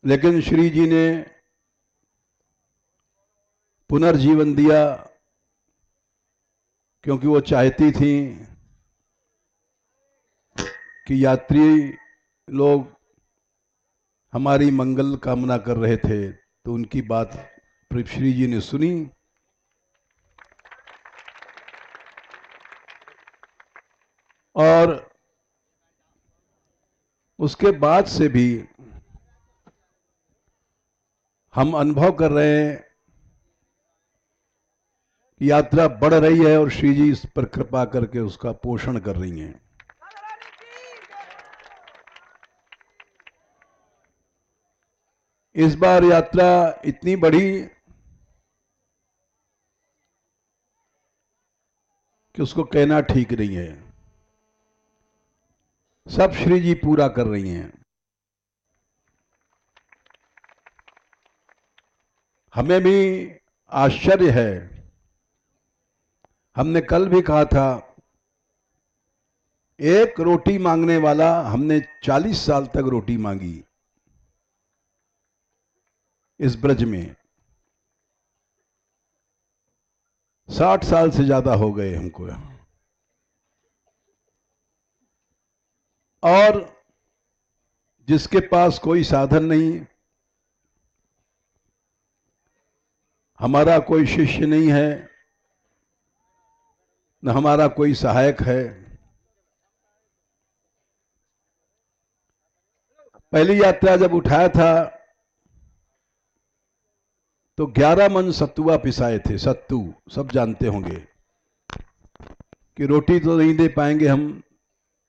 लेकिन श्री जी ने पुनर्जीवन दिया, क्योंकि वो चाहती थी कि यात्री लोग हमारी मंगल कामना कर रहे थे, तो उनकी बात श्री जी ने सुनी और उसके बाद से भी हम अनुभव कर रहे हैं कि यात्रा बढ़ रही है और श्री जी इस पर कृपा करके उसका पोषण कर रही हैं। इस बार यात्रा इतनी बढ़ी कि उसको कहना ठीक नहीं है। सब श्री जी पूरा कर रही हैं। हमें भी आश्चर्य है। हमने कल भी कहा था, एक रोटी मांगने वाला हमने 40 साल तक रोटी मांगी इस ब्रज में। 60 साल से ज्यादा हो गए हमको। और जिसके पास कोई साधन नहीं, हमारा कोई शिष्य नहीं है, न हमारा कोई सहायक है, पहली यात्रा जब उठाया था तो 11 मन सत्तुआ पिसाए थे। सत्तू सब जानते होंगे कि रोटी तो नहीं दे पाएंगे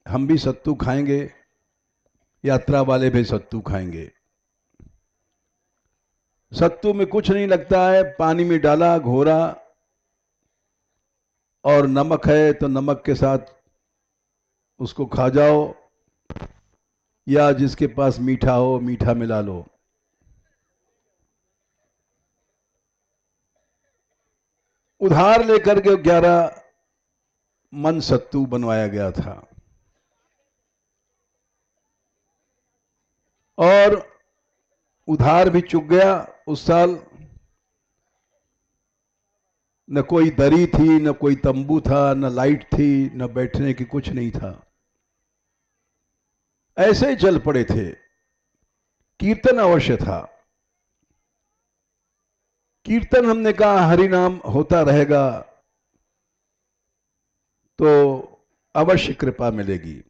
हम भी सत्तू खाएंगे, यात्रा वाले भी सत्तू खाएंगे। सत्तू में कुछ नहीं लगता है, पानी में डाला, घोरा, और नमक है तो नमक के साथ उसको खा जाओ, या जिसके पास मीठा हो मीठा मिला लो। उधार लेकर के 11 मन सत्तू बनवाया गया था और उधार भी चुक गया। उस साल न कोई दरी थी, न कोई तंबू था, न लाइट थी, न बैठने की कुछ नहीं था। ऐसे ही चल पड़े थे। कीर्तन अवश्य था। कीर्तन हमने कहा हरि नाम होता रहेगा तो अवश्य कृपा मिलेगी।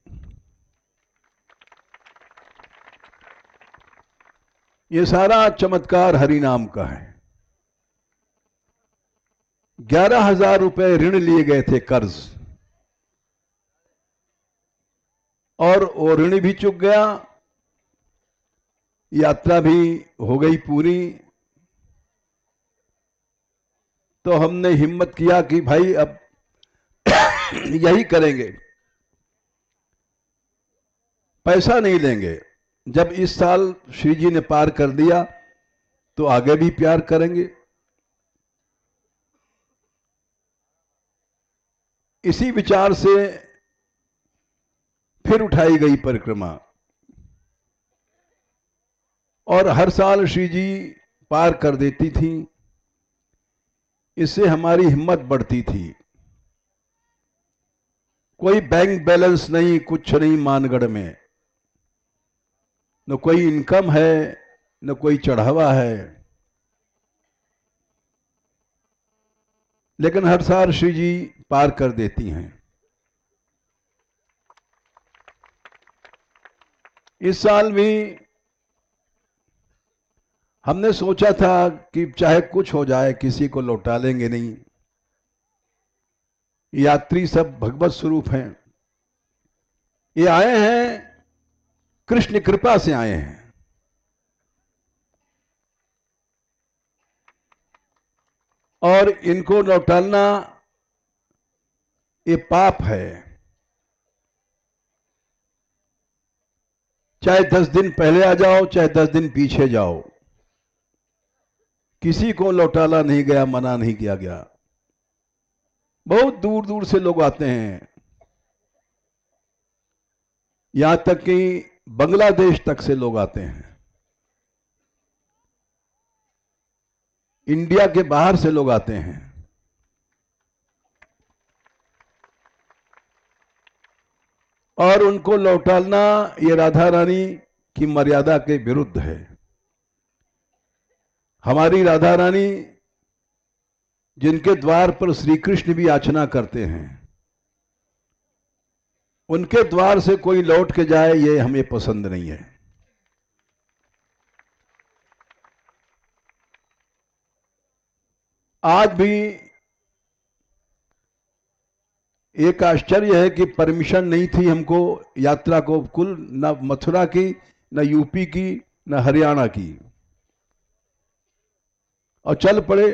ये सारा चमत्कार हरि नाम का है। 11,000 रुपए ऋण लिए गए थे, कर्ज, और वो ऋण भी चुक गया, यात्रा भी हो गई पूरी। तो हमने हिम्मत किया कि भाई अब यही करेंगे, पैसा नहीं लेंगे। जब इस साल श्री जी ने पार कर दिया तो आगे भी प्यार करेंगे। इसी विचार से फिर उठाई गई परिक्रमा, और हर साल श्री जी पार कर देती थी। इससे हमारी हिम्मत बढ़ती थी। कोई बैंक बैलेंस नहीं, कुछ नहीं मानगढ़ में, न कोई इनकम है, न कोई चढ़ावा है, लेकिन हर साल श्री जी पार कर देती हैं। इस साल भी हमने सोचा था कि चाहे कुछ हो जाए, किसी को लौटा लेंगे नहीं। यात्री सब भगवत स्वरूप हैं। ये आए हैं, कृष्ण कृपा से आए हैं। और इनको लौटाना ये पाप है। चाहे 10 दिन पहले आ जाओ, चाहे 10 दिन पीछे जाओ, किसी को लौटाना नहीं गया, मना नहीं किया गया। बहुत दूर दूर से लोग आते हैं, यहां तक कि बांग्लादेश तक से लोग आते हैं। इंडिया के बाहर से लोग आते हैं। और उनको लौटाना ये राधा रानी की मर्यादा के विरुद्ध है। हमारी राधा रानी जिनके द्वार पर श्री कृष्ण भी याचना करते हैं, उनके द्वार से कोई लौट के जाए ये हमें पसंद नहीं है। आज भी एक आश्चर्य है कि परमिशन नहीं थी हमको यात्रा को, कुल न मथुरा की, न यूपी की, न हरियाणा की, और चल पड़े।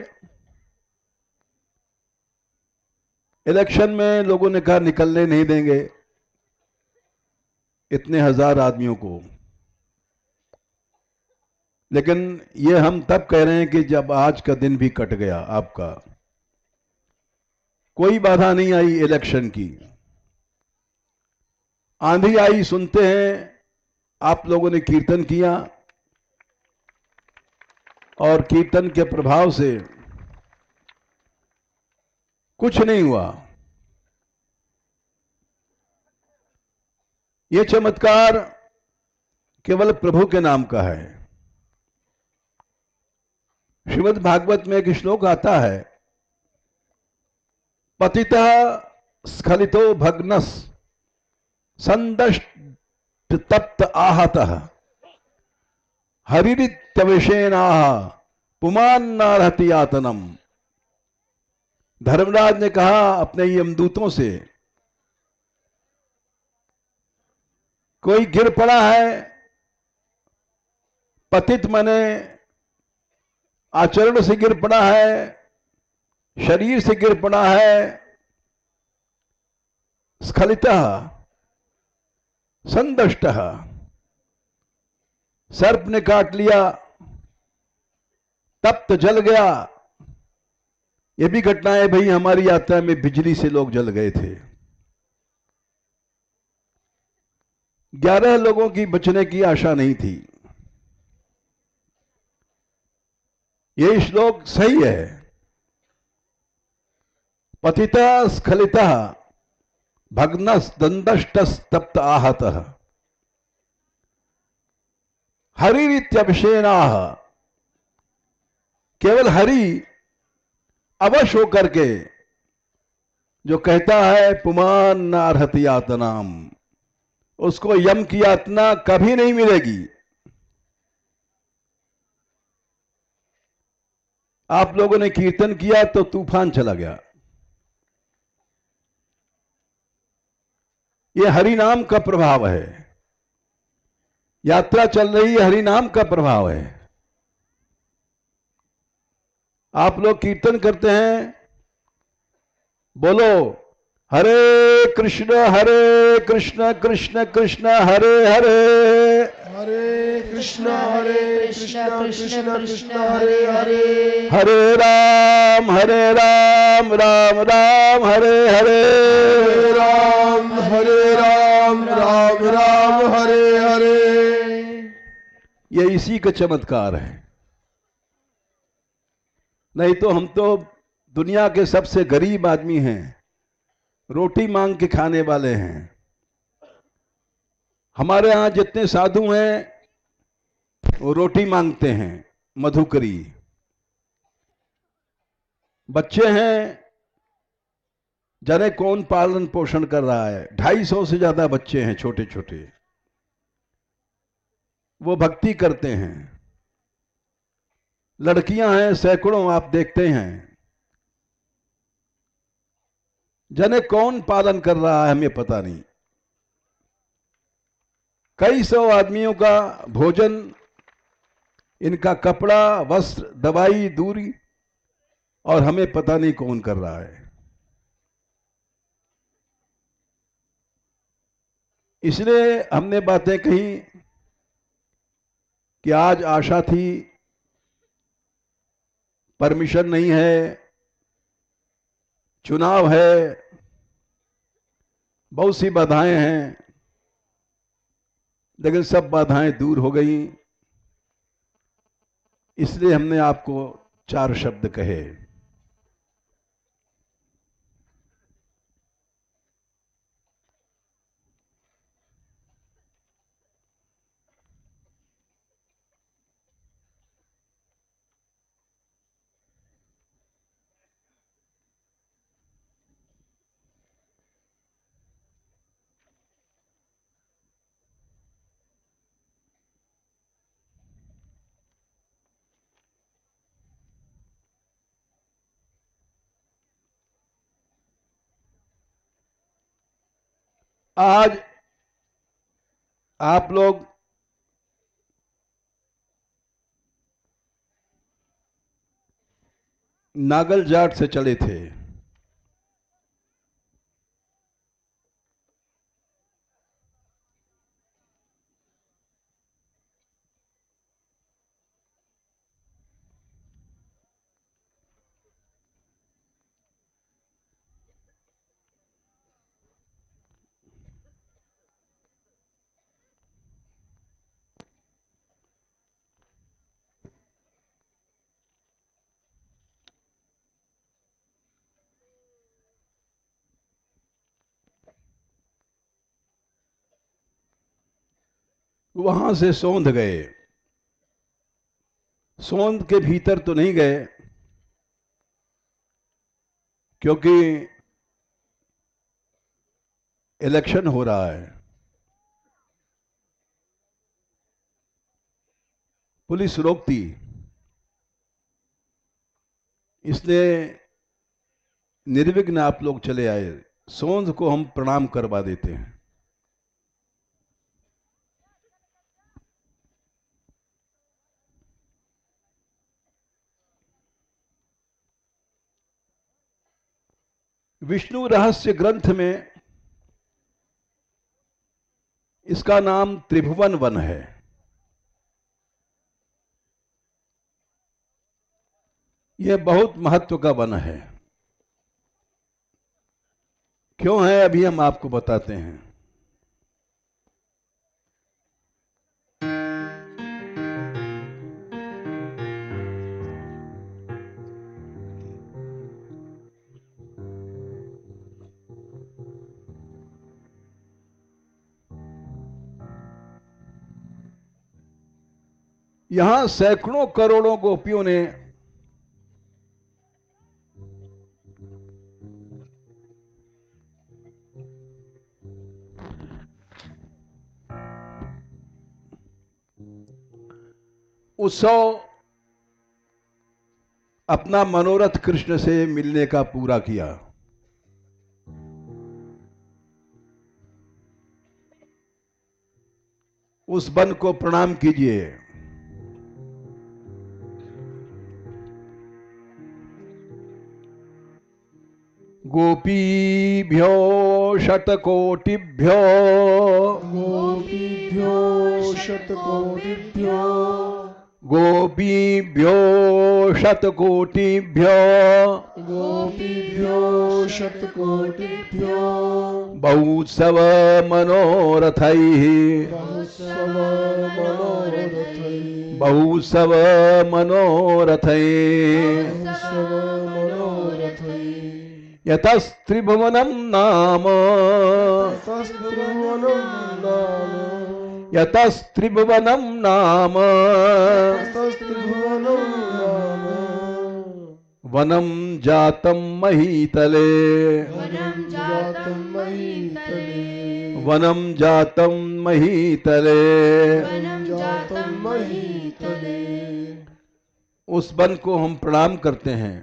इलेक्शन में लोगों ने कहा निकलने नहीं देंगे इतने हजार आदमियों को। लेकिन ये हम तब कह रहे हैं कि जब आज का दिन भी कट गया आपका, कोई बाधा नहीं आई इलेक्शन की। आंधी आई सुनते हैं, आप लोगों ने कीर्तन किया और कीर्तन के प्रभाव से कुछ नहीं हुआ। यह चमत्कार केवल प्रभु के नाम का है। श्रीमद् भागवत में एक श्लोक आता है, पतितः स्खलितो भग्नस संदष्ट तप्त आहतः हरिरित्यविषेणाः पुमान्नार्हति यातनम। धर्मराज ने कहा अपने यमदूतों से, कोई गिर पड़ा है, पतित मने आचरण से गिर पड़ा है, शरीर से गिर पड़ा है, स्खलितः संदष्टः, सर्प ने काट लिया, तप्त जल गया। ये भी घटनाएं भाई हमारी यात्रा में बिजली से लोग जल गए थे। 11 लोगों की बचने की आशा नहीं थी। ये श्लोक सही है। पतितः स्खलितः भग्नस दंडष्टस तप्त आहतः हरिरित्यभिषेणाः। केवल हरि अवश होकर के जो कहता है पुमान नार्हति यातनाम, उसको यम की यातना कभी नहीं मिलेगी। आप लोगों ने कीर्तन किया तो तूफान चला गया। यह हरि नाम का प्रभाव है। यात्रा चल रही है, हरि नाम का प्रभाव है। आप लोग कीर्तन करते हैं, बोलो हरे कृष्ण कृष्ण कृष्ण हरे हरे, हरे कृष्ण कृष्ण कृष्ण हरे हरे, हरे राम राम राम हरे हरे, राम राम राम हरे हरे। ये इसी का चमत्कार है। नहीं तो हम तो दुनिया के सबसे गरीब आदमी हैं, रोटी मांग के खाने वाले हैं। हमारे यहां जितने साधु हैं वो रोटी मांगते हैं, मधुकरी। बच्चे हैं, जाने कौन पालन पोषण कर रहा है। 250 से ज्यादा बच्चे हैं छोटे छोटे, वो भक्ति करते हैं। लड़कियां हैं सैकड़ों, आप देखते हैं। जाने कौन पालन कर रहा है, हमें पता नहीं। कई सौ आदमियों का भोजन, इनका कपड़ा, वस्त्र, दवाई, दूरी, और हमें पता नहीं कौन कर रहा है। इसलिए हमने बातें कही कि आज आशा थी, परमिशन नहीं है, चुनाव है, बहुत सी बाधाएं हैं, लेकिन सब बाधाएं दूर हो गई। इसलिए हमने आपको 4 शब्द कहे। आज आप लोग नागल जाट से चले थे। वहां से सोंध गए। सोंध के भीतर तो नहीं गए, क्योंकि इलेक्शन हो रहा है। पुलिस रोकती, इसलिए निर्विघ्न आप लोग चले आए। सोंध को हम प्रणाम करवा देते हैं। विष्णु रहस्य ग्रंथ में इसका नाम त्रिभुवन वन है। यह बहुत महत्व का वन है। क्यों है, अभी हम आपको बताते हैं। यहां सैकड़ों करोड़ों गोपियों ने उत्सव अपना मनोरथ कृष्ण से मिलने का पूरा किया। उस वन को प्रणाम कीजिए। गोपीभ्यो शतकोटिभ्यो गोपीभ्यो शतकोटिभ्यो गोपीभ्यो शतकोटिभ्यो गोपीभ्यो शतकोटिभ्यो बहुत्सव मनोरथैः बहुत्सव मनोरथैः बहुत्सव मनोरथैः बहुत्सव मनोरथैः यतस्त्रिभुवनं नाम तस्त्रिभुवनं नाम यतस्त्रिभुवनं नाम तस्त्रिभुवनं नाम वनं जातं महीतले वनं जातं महीतले वनं जातं महीतले। वनं जातं महीतले। उस वन को हम प्रणाम करते हैं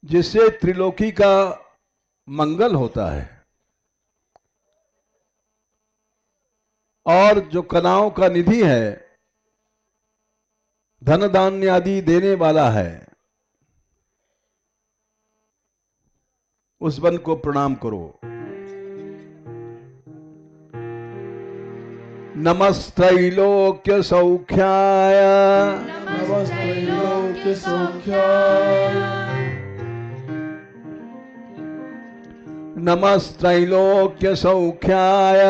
जिससे त्रिलोकी का मंगल होता है और जो कलाओं का निधि है, धन धान्य आदि देने वाला है, उस वन को प्रणाम करो। नमस्त्रैलोक्य सौख्याय नमस्त्रैलोक्य सौख्याय नमस्त्रैलोक्य सौख्याय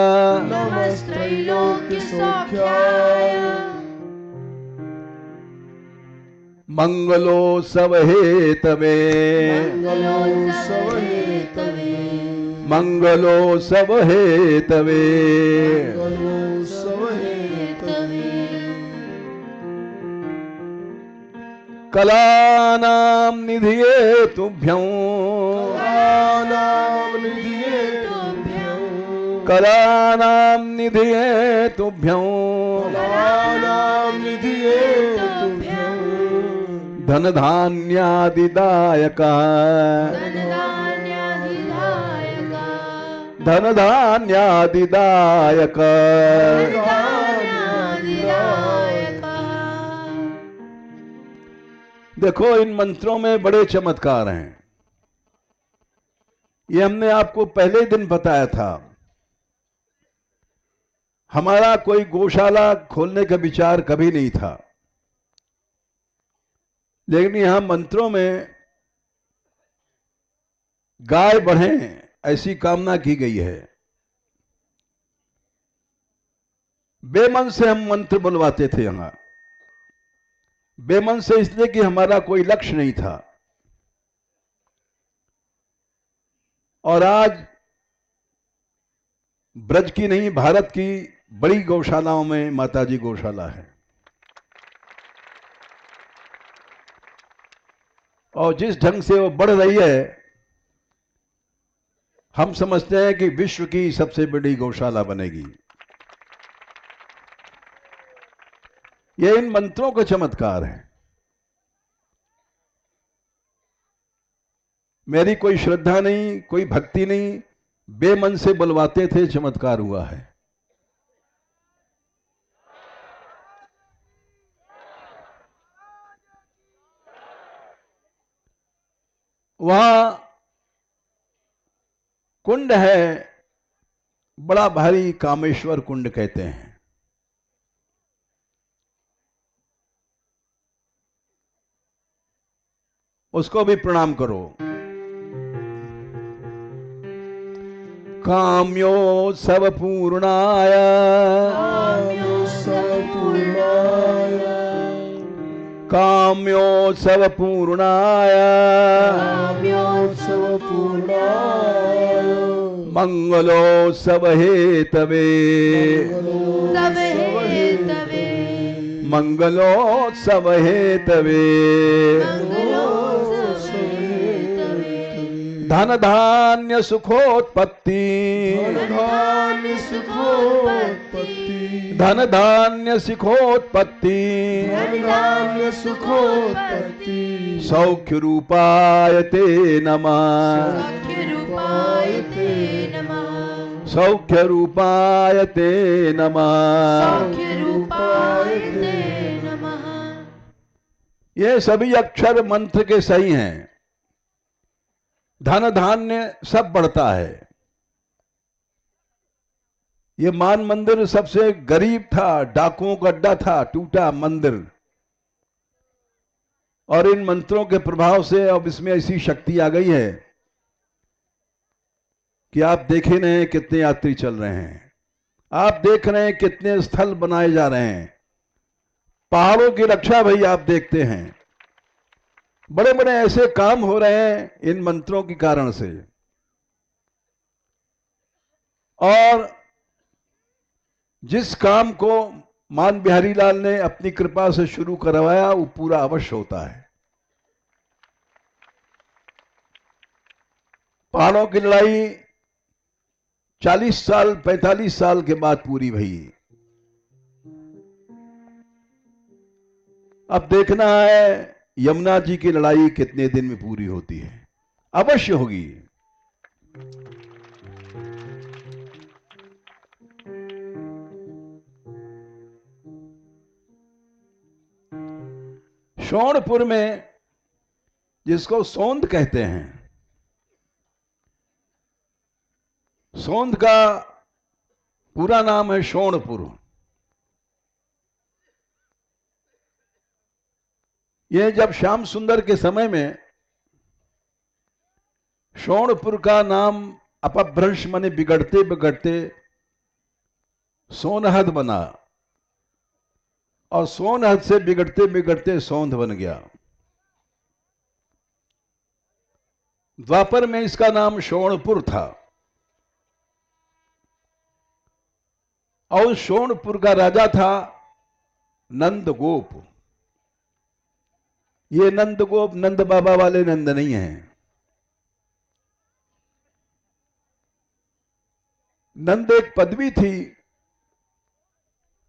नमस्त्रैलोक्य सौख्याय मंगलो सब हेतवे, मंगलो सब हेतवे, मंगलो सब हेतवे, मंगलो सब हेतवे, कलानां निधिये तुभ्यं, कलानां निधिये तुभ्यं, कलानां निधिये तुभ्यं, कलानां निधिये तुभ्यं, धन धान्यादिदायक, धन धान्यादिदायक। देखो इन मंत्रों में बड़े चमत्कार हैं। ये हमने आपको पहले दिन बताया था। हमारा कोई गौशाला खोलने का विचार कभी नहीं था, लेकिन यहां मंत्रों में गाय बढ़े ऐसी कामना की गई है। बेमन से हम मंत्र बुलवाते थे यहां, बेमन से इसलिए कि हमारा कोई लक्ष्य नहीं था। और आज ब्रज की नहीं, भारत की बड़ी गौशालाओं में माताजी गौशाला है। और जिस ढंग से वो बढ़ रही है, हम समझते हैं कि विश्व की सबसे बड़ी गौशाला बनेगी। ये इन मंत्रों का चमत्कार है। मेरी कोई श्रद्धा नहीं, कोई भक्ति नहीं, बेमन से बुलवाते थे, चमत्कार हुआ है। वहां कुंड है, बड़ा भारी, कामेश्वर कुंड कहते हैं। उसको भी प्रणाम करो। काम्यो सब पूर्णाय, काम्यो सब पूर्णाय, काम्यो सब पूर्णाय, काम्यो सब पूर्णाय, मंगलो सब हेतवे, मंगलो सब हेतवे, मंगलो सब हेतवे, मंगलो सब हेतवे, धन धान्य सुखोत्पत्ति, धन धान्य सुखोत्पत्ति, धन धान्य सुखोत्पत्ति, धन धान्य सुखोत्पत्ति, सौख्य रूपाय ते नमः, सौख्यरूपाय ते नमः, सौख्य रूपाय ते नमः। सौख्यरूपाय ते नमः। ये सभी अक्षर मंत्र के सही हैं। धन धान्य सब बढ़ता है। ये मान मंदिर सबसे गरीब था, डाकुओं का अड्डा था, टूटा मंदिर। और इन मंत्रों के प्रभाव से अब इसमें ऐसी शक्ति आ गई है कि आप देखे नहीं कितने यात्री चल रहे हैं, आप देख रहे हैं कितने स्थल बनाए जा रहे हैं। पहाड़ों की रक्षा भाई आप देखते हैं, बड़े बड़े ऐसे काम हो रहे हैं इन मंत्रों के कारण से। और जिस काम को मान बिहारी लाल ने अपनी कृपा से शुरू करवाया वो पूरा अवश्य होता है। पहाड़ों की लड़ाई 40 साल 45 साल के बाद पूरी हुई। अब देखना है यमुना जी की लड़ाई कितने दिन में पूरी होती है। अवश्य होगी। शोणपुर में, जिसको सोंध कहते हैं, सोंध का पूरा नाम है शोणपुर। यह जब श्याम सुंदर के समय में शोणपुर का नाम अपभ्रंश माने बिगड़ते बिगड़ते सोनहद बना, और सोनहद से बिगड़ते बिगड़ते सौंध बन गया। द्वापर में इसका नाम शोणपुर था और शोणपुर का राजा था नंदगोप। ये नंदगोप नंद बाबा वाले नंद नहीं हैं। नंद एक पदवी थी,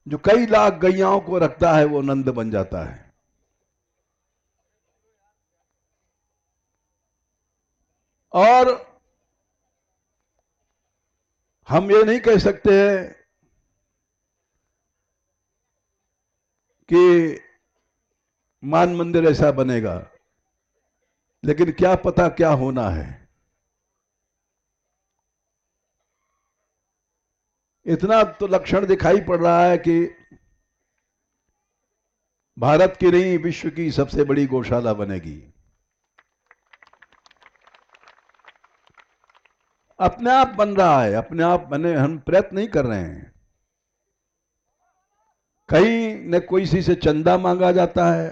जो कई लाख गैयाओं को रखता है वो नंद बन जाता है। और हम ये नहीं कह सकते कि मान मंदिर ऐसा बनेगा, लेकिन क्या पता क्या होना है। इतना तो लक्षण दिखाई पड़ रहा है कि भारत की नहीं विश्व की सबसे बड़ी गौशाला बनेगी। अपने आप बन रहा है, अपने आप बने, हम प्रयत्न नहीं कर रहे हैं। कहीं न कोई सी से चंदा मांगा जाता है,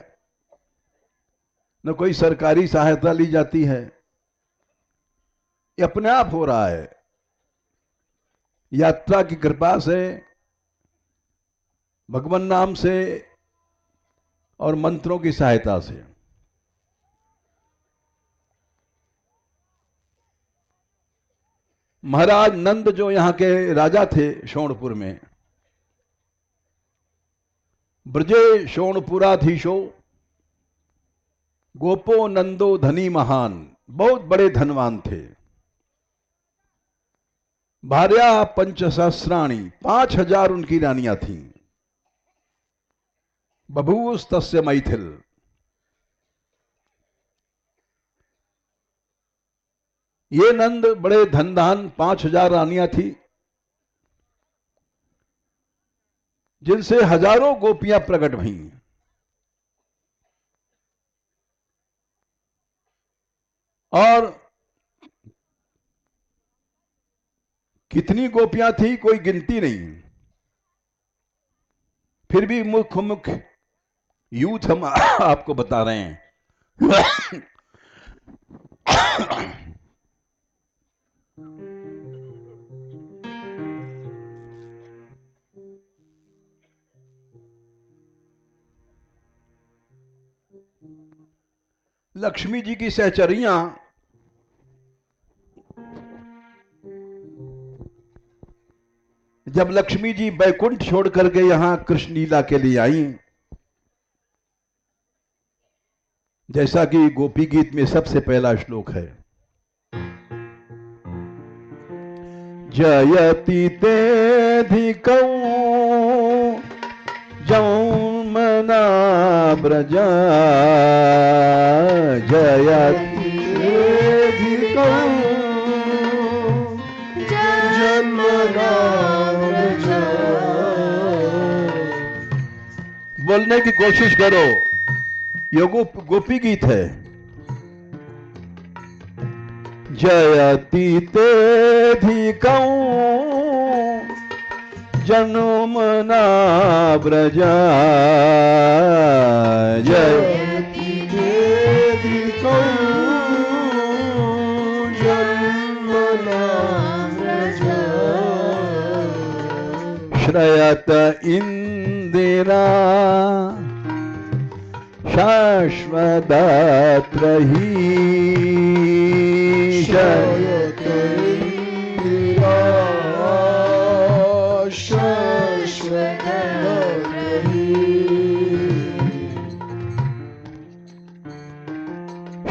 न कोई सरकारी सहायता ली जाती है। ये अपने आप हो रहा है, यात्रा की कृपा से, भगवान नाम से और मंत्रों की सहायता से। महाराज नंद जो यहां के राजा थे शोणपुर में, ब्रजे शोणपुराधीशो गोपो नंदो धनी महान, बहुत बड़े धनवान थे। भार्या पंचसहस्राणी, 5000 उनकी रानियां थीं। बभूवस्तस्य मैथिल, ये नंद बड़े धनधान, 5000 रानियां थी, जिनसे हजारों गोपियां प्रकट हुईं। और कितनी गोपियां थी कोई गिनती नहीं। फिर भी मुख्य मुख्य यूथ हम आपको बता रहे हैं। लक्ष्मी जी की सहचरियां जब लक्ष्मी जी बैकुंठ छोड़ करके यहां कृष्ण लीला के लिए आई, जैसा कि गोपी गीत में सबसे पहला श्लोक है, जयति तेधिकौ जौमना ब्रजा, जयति तेधिकौ जन्मना ब्रजा। बोलने की कोशिश करो, ये गोपी गीत है। जयति तेधिकौ जन्मना ब्रजा, जयति तेधिकौ जन्मना ब्रजा। श्रयत इंदिरा शाश्वतत्रही, श्रयत इंदिरा शाश्वतत्रही,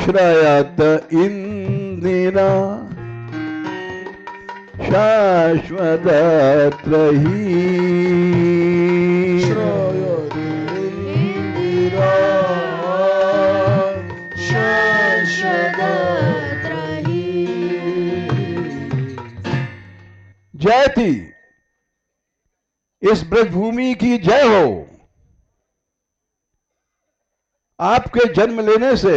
श्रयत इंदिरा शाश्वतत्रही, श्रयत इंदिरा शाश्वतत्रही। जयति, इस ब्रजभूमि की जय हो। आपके जन्म लेने से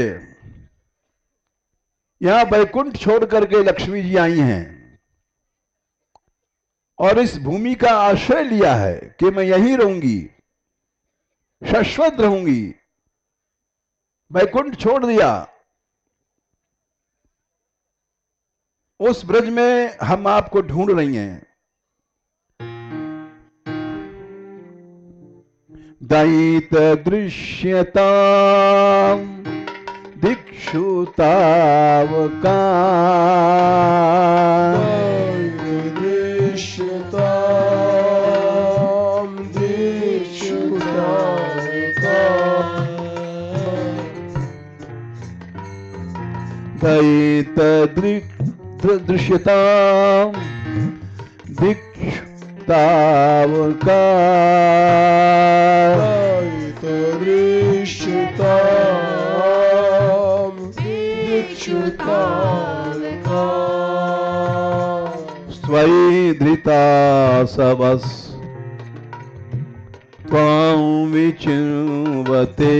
यहां बैकुंठ छोड़ करके लक्ष्मी जी आई हैं और इस भूमि का आश्रय लिया है कि मैं यहीं रहूंगी, शाश्वत रहूंगी। बैकुंठ छोड़ दिया, उस ब्रज में हम आपको ढूंढ रही हैं। दयित दृश्यता दिक्षुतावका दयित दृश्यता दिक्षुतावका स्वयि धृता सबस त्वां विचिन्वते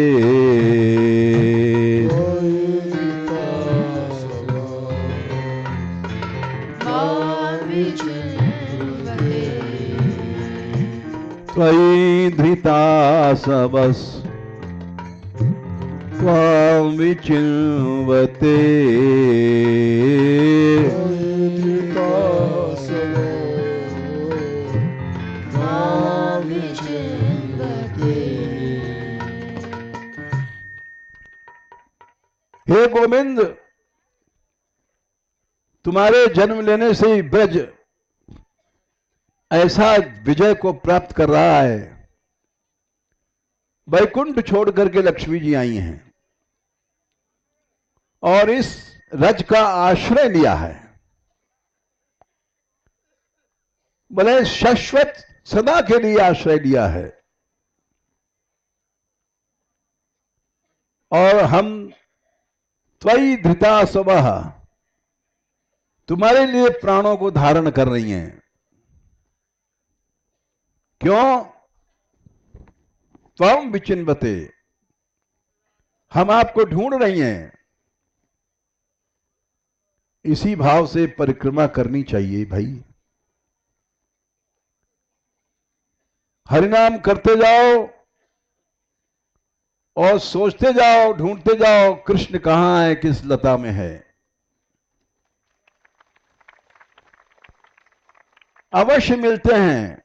त्वयि धृता सबस त्वां विचिन्वते हे गोविंद, तुम्हारे जन्म लेने से ही ब्रज ऐसा विजय को प्राप्त कर रहा है। वैकुंठ छोड़ करके लक्ष्मी जी आई हैं और इस रज का आश्रय लिया है। बोले शाश्वत सदा के लिए आश्रय लिया है। और हम त्वयि धृता स्वः, तुम्हारे लिए प्राणों को धारण कर रही हैं। क्यों? त्वं विचिन्वते, हम आपको ढूंढ रही हैं। इसी भाव से परिक्रमा करनी चाहिए भाई। हरिनाम करते जाओ और सोचते जाओ, ढूंढते जाओ कृष्ण कहां है, किस लता में है। अवश्य मिलते हैं,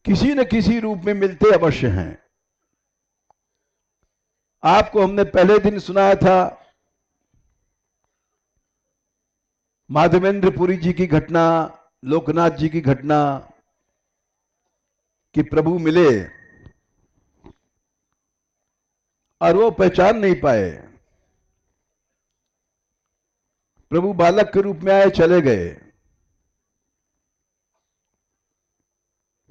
किसी न किसी रूप में मिलते अवश्य हैं। आपको हमने पहले दिन सुनाया था माधवेंद्रपुरी जी की घटना, लोकनाथ जी की घटना कि प्रभु मिले और वो पहचान नहीं पाए। प्रभु बालक के रूप में आए, चले गए।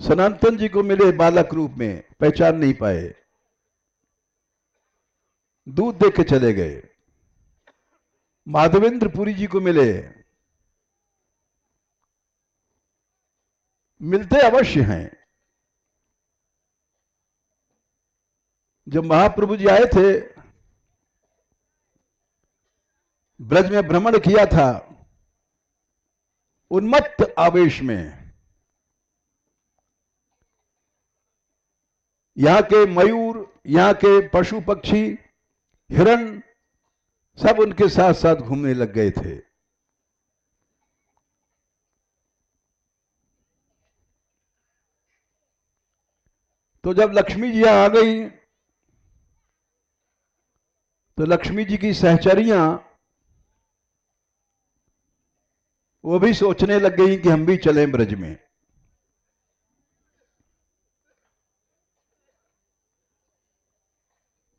सनातन जी को मिले बालक रूप में, पहचान नहीं पाए, दूध दे के चले गए। माधवेंद्रपुरी जी को मिले, मिलते अवश्य हैं। जब महाप्रभु जी आए थे, ब्रज में भ्रमण किया था उन्मत्त आवेश में। यहां के मयूर, यहां के पशु पक्षी, हिरण सब उनके साथ साथ घूमने लग गए थे। तो जब लक्ष्मी जी यहां आ गई तो लक्ष्मी जी की सहचरियां वो भी सोचने लग गई कि हम भी चलें ब्रज में।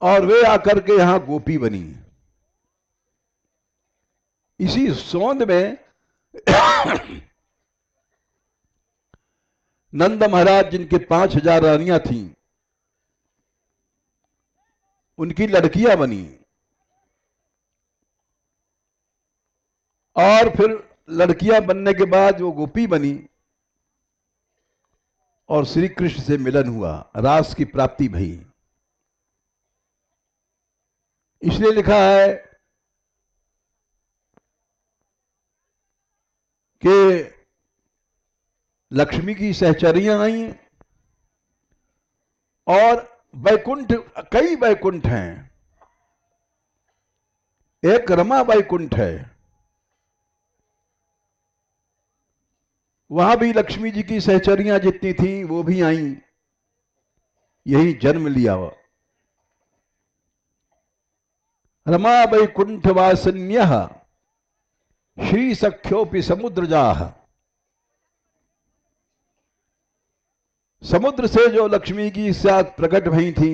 और वे आकर के यहां गोपी बनी। इसी सोंद में नंद महाराज, जिनके 5000 रानियां थीं, उनकी लड़कियां बनी। और फिर लड़कियां बनने के बाद वो गोपी बनी और श्री कृष्ण से मिलन हुआ, रास की प्राप्ति भई। इसलिए लिखा है कि लक्ष्मी की सहचरियां आई और वैकुंठ, कई वैकुंठ हैं। एक रमा वैकुंठ है, वहां भी लक्ष्मी जी की सहचरियां जितनी थी वो भी आईं, यही जन्म लिया। रमा वैकुंठ वासन्य श्री सख्योपि समुद्रजाह। समुद्र से जो लक्ष्मी की साथ प्रकट भई थी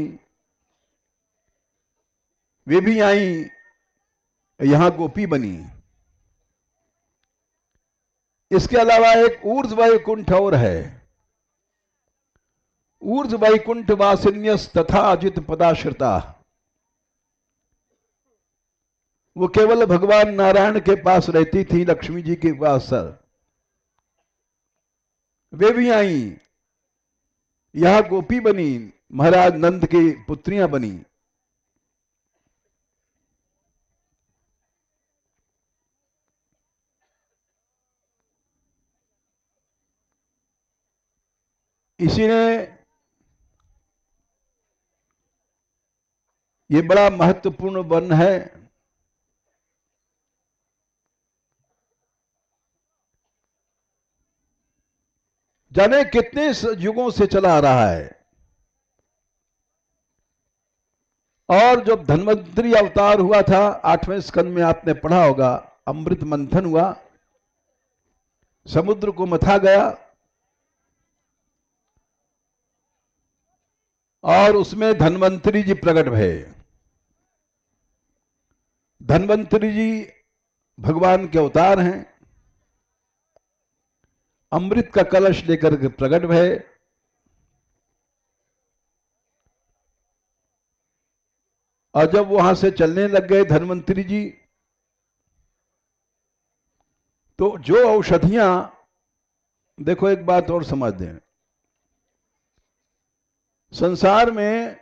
वे भी आई, यहां गोपी बनी। इसके अलावा एक ऊर्ध्व वैकुंठ और है, ऊर्ध्व वैकुंठ वासिन्यस तथा अजित पदाश्रिता। वो केवल भगवान नारायण के पास रहती थी, लक्ष्मी जी के पास सर। वे भी आई, यहां गोपी बनी, महाराज नंद की पुत्रियां बनी। इसी ने ये बड़ा महत्वपूर्ण वन है। जाने कितने युगों से चला आ रहा है। और जब धन्वंतरी अवतार हुआ था, 8वें स्कंद में आपने पढ़ा होगा, अमृत मंथन हुआ, समुद्र को मथा गया और उसमें धन्वंतरी जी प्रकट भये। धन्वंतरी जी भगवान के अवतार हैं, अमृत का कलश लेकर के प्रकट भये। और जब वहां से चलने लग गए धन्वंतरी जी, तो जो औषधियां, देखो एक बात और समझ दें, संसार में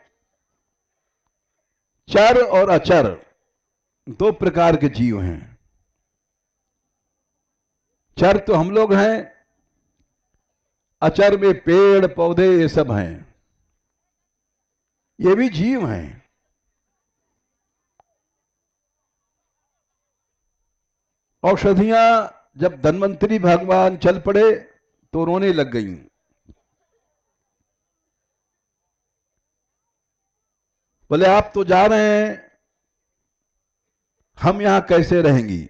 चर और अचर दो प्रकार के जीव हैं। चर तो हम लोग हैं, अचर में पेड़ पौधे ये सब हैं, ये भी जीव हैं। औषधियां जब धन्वंतरी भगवान चल पड़े तो रोने लग गईं। बोले आप तो जा रहे हैं, हम यहां कैसे रहेंगी।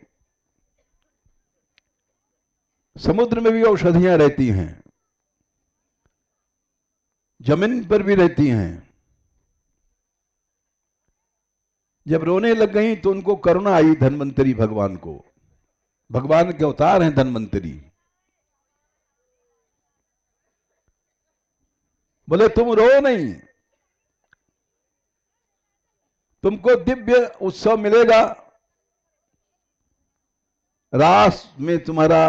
समुद्र में भी औषधियां रहती हैं, जमीन पर भी रहती हैं। जब रोने लग गई तो उनको करुणा आई धन्वंतरी भगवान को, भगवान के अवतार हैं धन्वंतरी। बोले तुम रो नहीं, तुमको दिव्य उत्सव मिलेगा, रास में तुम्हारा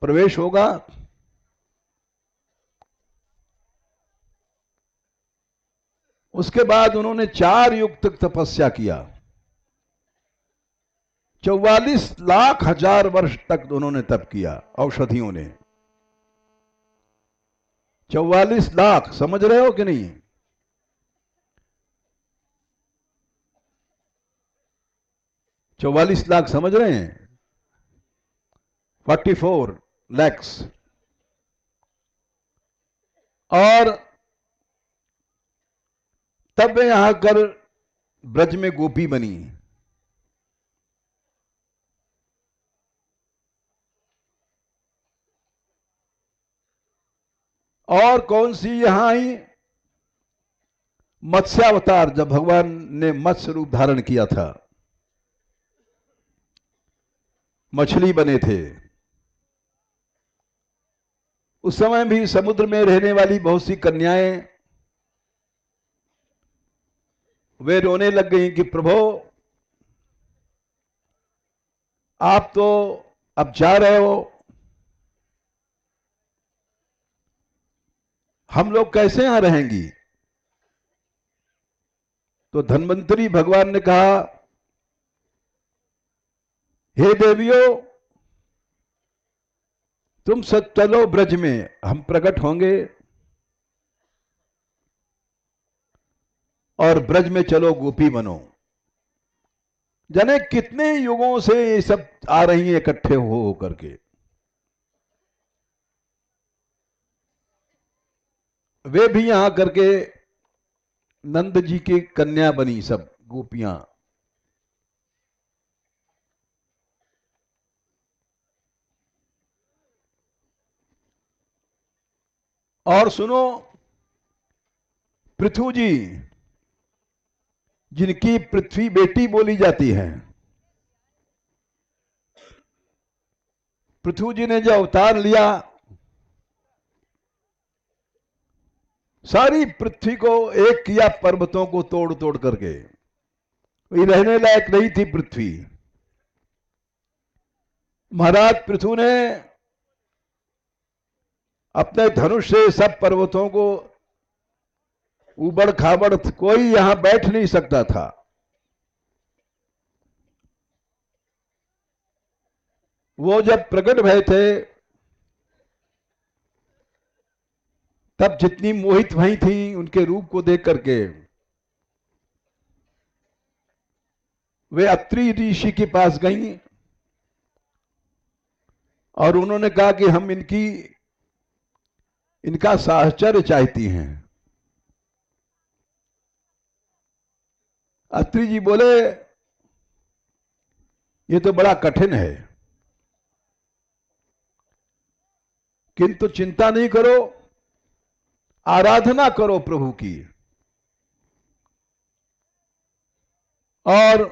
प्रवेश होगा। उसके बाद उन्होंने 4 युग तक तपस्या किया, 44 लाख हजार वर्ष तक उन्होंने तप किया औषधियों ने। 44 लाख, समझ रहे हो कि नहीं। चौवालीस लाख समझ रहे हैं, 44 लैक्स। और तब यहां कर ब्रज में गोपी बनी। और कौन सी यहां आई, मत्स्यावतार, जब भगवान ने मत्स्य रूप धारण किया था, मछली बने थे। उस समय भी समुद्र में रहने वाली बहुत सी कन्याएं वे रोने लग गई कि प्रभु आप तो अब जा रहे हो, हम लोग कैसे यहां रहेंगी। तो धन्वंतरी भगवान ने कहा, हे देवियों तुम सब चलो ब्रज में, हम प्रकट होंगे और ब्रज में चलो गोपी बनो। जाने कितने युगों से ये सब आ रही हैं इकट्ठे हो करके। वे भी यहां करके नंद जी की कन्या बनी, सब गोपियां। और सुनो, पृथु जी, जिनकी पृथ्वी बेटी बोली जाती है, पृथु जी ने जो अवतार लिया, सारी पृथ्वी को एक किया, पर्वतों को तोड़ तोड़ करके। ये रहने लायक नहीं थी पृथ्वी। महाराज पृथु ने अपने धनुष से सब पर्वतों को उबड़ खाबड़, कोई यहां बैठ नहीं सकता था। वो जब प्रकट भय थे, तब जितनी मोहित भई थी उनके रूप को देख करके, वे अत्रि ऋषि के पास गईं और उन्होंने कहा कि हम इनका साहचर्य चाहती हैं। अत्रि जी बोले, ये तो बड़ा कठिन है, किंतु चिंता नहीं करो, आराधना करो प्रभु की, और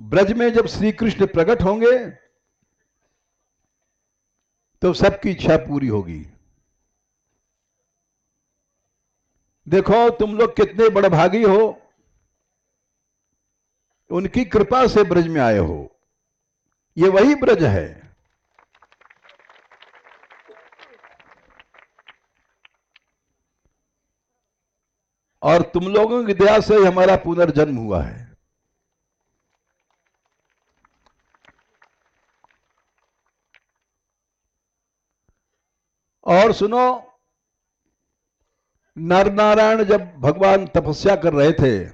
ब्रज में जब श्री कृष्ण प्रकट होंगे तो सबकी इच्छा पूरी होगी। देखो तुम लोग कितने बड़भागी हो, उनकी कृपा से ब्रज में आए हो। ये वही ब्रज है। और तुम लोगों की दया से हमारा पुनर्जन्म हुआ है। और सुनो, नर नारायण जब भगवान तपस्या कर रहे थे,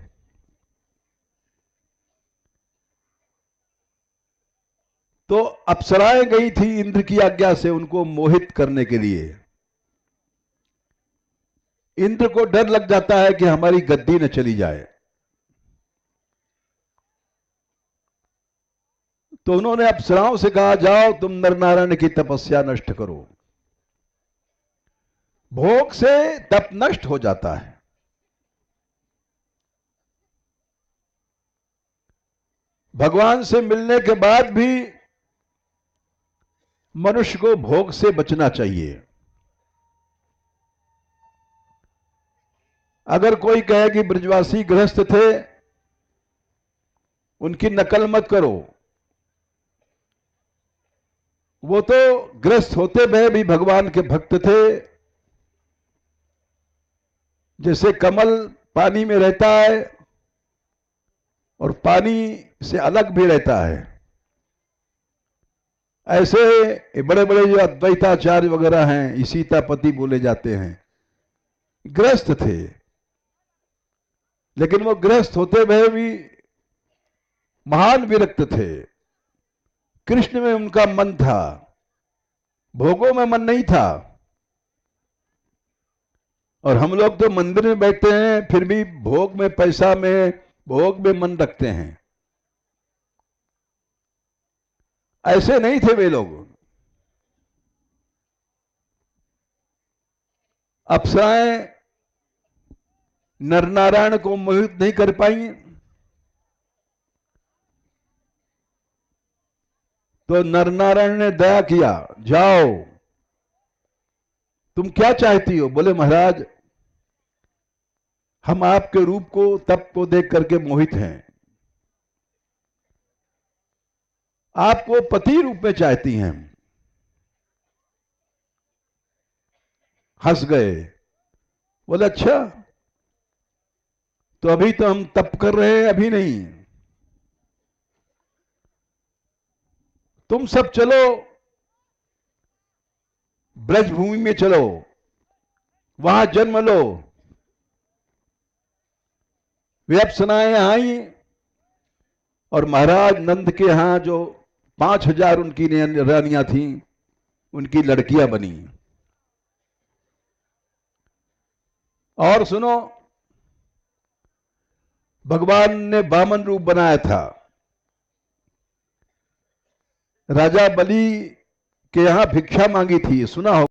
तो अप्सराएं गई थी इंद्र की आज्ञा से उनको मोहित करने के लिए। इंद्र को डर लग जाता है कि हमारी गद्दी न चली जाए, तो उन्होंने अप्सराओं से कहा, जाओ तुम नर नारायण की तपस्या नष्ट करो। भोग से तप नष्ट हो जाता है। भगवान से मिलने के बाद भी मनुष्य को भोग से बचना चाहिए। अगर कोई कहे कि ब्रजवासी गृहस्थ थे, उनकी नकल मत करो। वो तो गृहस्थ होते हुए भी भगवान के भक्त थे। जैसे कमल पानी में रहता है और पानी से अलग भी रहता है, ऐसे बड़े बड़े जो अद्वैताचार्य वगैरह हैं, इसीतापति बोले जाते हैं, गृहस्थ थे, लेकिन वो गृहस्थ होते हुए भी महान विरक्त थे। कृष्ण में उनका मन था, भोगों में मन नहीं था। और हम लोग तो मंदिर में बैठते हैं, फिर भी भोग में, पैसा में, भोग में मन रखते हैं। ऐसे नहीं थे वे लोग। अप्सराएं नरनारायण को मोहित नहीं कर पाई, तो नरनारायण ने दया किया, जाओ तुम क्या चाहती हो? बोले महाराज, हम आपके रूप को, तप को देख करके मोहित हैं, आपको पति रूप में चाहती हैं। हंस गए, बोले अच्छा, तो अभी तो हम तप कर रहे हैं, अभी नहीं। तुम सब चलो, ब्रजभूमि में चलो, वहां जन्म लो। वे अप्सराएं आई और महाराज नंद के यहां जो 5000 उनकी रानियां थीं, उनकी लड़कियां बनी। और सुनो, भगवान ने वामन रूप बनाया था, राजा बलि के यहां भिक्षा मांगी थी, सुना हो।